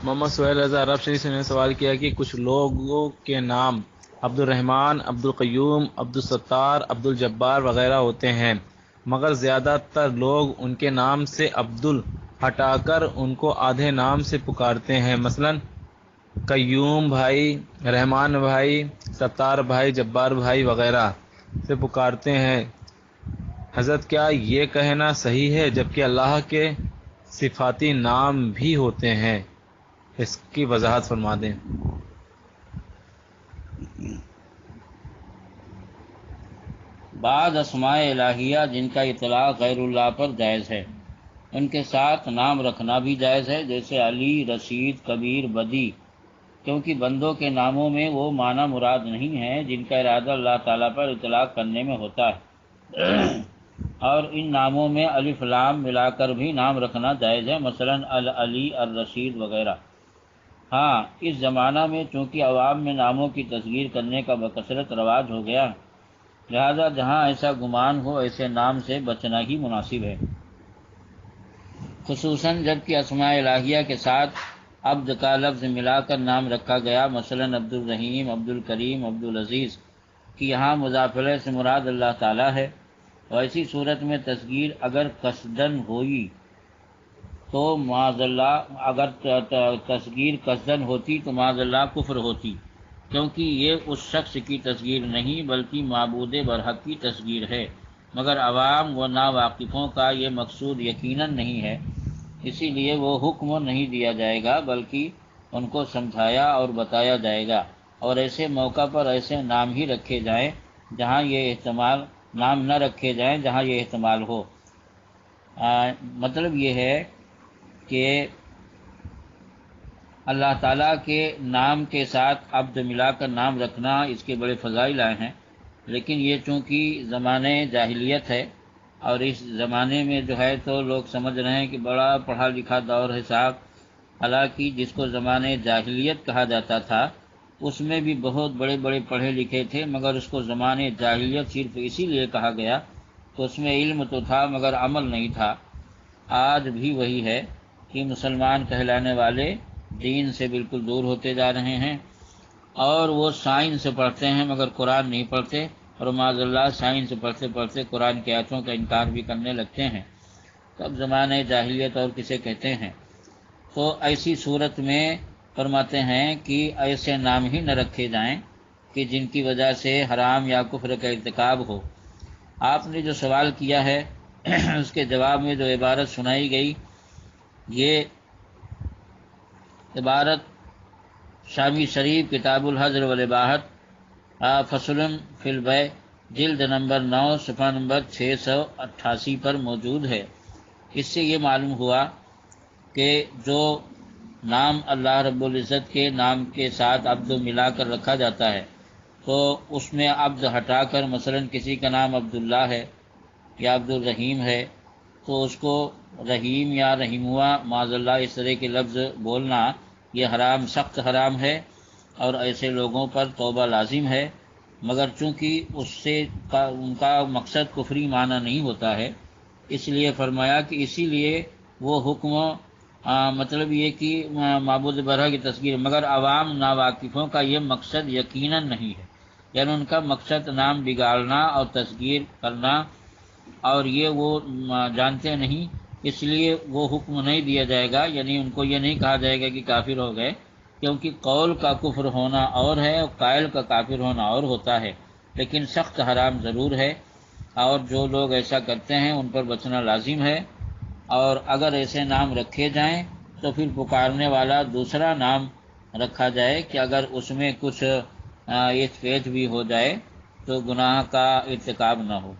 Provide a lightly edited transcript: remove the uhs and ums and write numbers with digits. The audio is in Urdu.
محمد سہیل رضا عرب شریف سے نے سوال کیا کہ کچھ لوگوں کے نام عبد الرحمن، عبد القیوم، عبد الستار، عبد الجبار وغیرہ ہوتے ہیں، مگر زیادہ تر لوگ ان کے نام سے عبدل ہٹا کر ان کو آدھے نام سے پکارتے ہیں، مثلا قیوم بھائی، رحمان بھائی، ستار بھائی، جبار بھائی وغیرہ سے پکارتے ہیں۔ حضرت کیا یہ کہنا صحیح ہے جبکہ اللہ کے صفاتی نام بھی ہوتے ہیں؟ اس کی وضاحت فرما دیں۔ بعض اسماء الہیہ جن کا اطلاق غیر اللہ پر جائز ہے، ان کے ساتھ نام رکھنا بھی جائز ہے، جیسے علی، رشید، کبیر، بدی، کیونکہ بندوں کے ناموں میں وہ معنی مراد نہیں ہے جن کا ارادہ اللہ تعالیٰ پر اطلاق کرنے میں ہوتا ہے، اور ان ناموں میں الف لام ملا کر بھی نام رکھنا جائز ہے، مثلا العلی، الرشید وغیرہ۔ ہاں، اس زمانہ میں چونکہ عوام میں ناموں کی تصغیر کرنے کا بکثرت رواج ہو گیا، لہذا جہاں ایسا گمان ہو ایسے نام سے بچنا ہی مناسب ہے، خصوصاً جب کہ اسماء الہیہ کے ساتھ عبد کا لفظ ملا کر نام رکھا گیا، مثلا عبد الرحیم، عبد الکریم، عبد العزیز، کہ یہاں مضاف الیہ سے مراد اللہ تعالیٰ ہے، اور ایسی صورت میں تصغیر اگر قصدن ہوئی تو معاذ اللہ، اگر تصغیر قصدن ہوتی تو معاذ اللہ کفر ہوتی، کیونکہ یہ اس شخص کی تصغیر نہیں بلکہ معبود برحق کی تصغیر ہے، مگر عوام و ناواقفوں کا یہ مقصود یقیناً نہیں ہے، اسی لیے وہ حکم نہیں دیا جائے گا بلکہ ان کو سمجھایا اور بتایا جائے گا، اور ایسے موقع پر ایسے نام ہی رکھے جائیں جہاں یہ احتمال، نام نہ رکھے جائیں جہاں یہ احتمال ہو۔ مطلب یہ ہے کہ اللہ تعالیٰ کے نام کے ساتھ عبد ملا کر نام رکھنا اس کے بڑے فضائل آئے ہیں، لیکن یہ چونکہ زمانے جاہلیت ہے، اور اس زمانے میں جو ہے تو لوگ سمجھ رہے ہیں کہ بڑا پڑھا لکھا دور ہے صاحب، حالانکہ جس کو زمانے جاہلیت کہا جاتا تھا اس میں بھی بہت بڑے بڑے پڑھے لکھے تھے، مگر اس کو زمانے جاہلیت صرف اسی لیے کہا گیا کہ اس میں علم تو تھا مگر عمل نہیں تھا۔ آج بھی وہی ہے کہ مسلمان کہلانے والے دین سے بالکل دور ہوتے جا رہے ہیں، اور وہ سائنس پڑھتے ہیں مگر قرآن نہیں پڑھتے، اور معاذ اللہ سائنس پڑھتے پڑھتے قرآن کی آیتوں کا انکار بھی کرنے لگتے ہیں، تب زمانے جاہلیت اور کسے کہتے ہیں؟ تو ایسی صورت میں فرماتے ہیں کہ ایسے نام ہی نہ رکھے جائیں کہ جن کی وجہ سے حرام یا کفر کا ارتکاب ہو۔ آپ نے جو سوال کیا ہے اس کے جواب میں جو عبارت سنائی گئی، یہ عبارت شامی شریف کتاب الحجر والاباحت فصل فی البیع جلد نمبر 9 صفحہ نمبر 688 پر موجود ہے۔ اس سے یہ معلوم ہوا کہ جو نام اللہ رب العزت کے نام کے ساتھ عبد ملا کر رکھا جاتا ہے تو اس میں عبد ہٹا کر مثلا کسی کا نام عبداللہ ہے یا عبد الرحیم ہے تو اس کو رحیم یا رحیموا معاذ اللہ اس طرح کے لفظ بولنا یہ حرام، سخت حرام ہے، اور ایسے لوگوں پر توبہ لازم ہے، مگر چونکہ اس سے ان کا مقصد کفری معنی نہیں ہوتا ہے، اس لیے فرمایا کہ اسی لیے وہ حکم مطلب یہ کہ معبود برحق کی تصغیر، مگر عوام ناواقفوں کا یہ مقصد یقیناً نہیں ہے، یعنی ان کا مقصد نام بگاڑنا اور تصغیر کرنا، اور یہ وہ جانتے نہیں، اس لیے وہ حکم نہیں دیا جائے گا، یعنی ان کو یہ نہیں کہا جائے گا کہ کافر ہو گئے، کیونکہ قول کا کفر ہونا اور ہے اور قائل کا کافر ہونا اور ہوتا ہے، لیکن سخت حرام ضرور ہے، اور جو لوگ ایسا کرتے ہیں ان پر بچنا لازم ہے، اور اگر ایسے نام رکھے جائیں تو پھر پکارنے والا دوسرا نام رکھا جائے کہ اگر اس میں کچھ ایچ پیچ بھی ہو جائے تو گناہ کا ارتکاب نہ ہو۔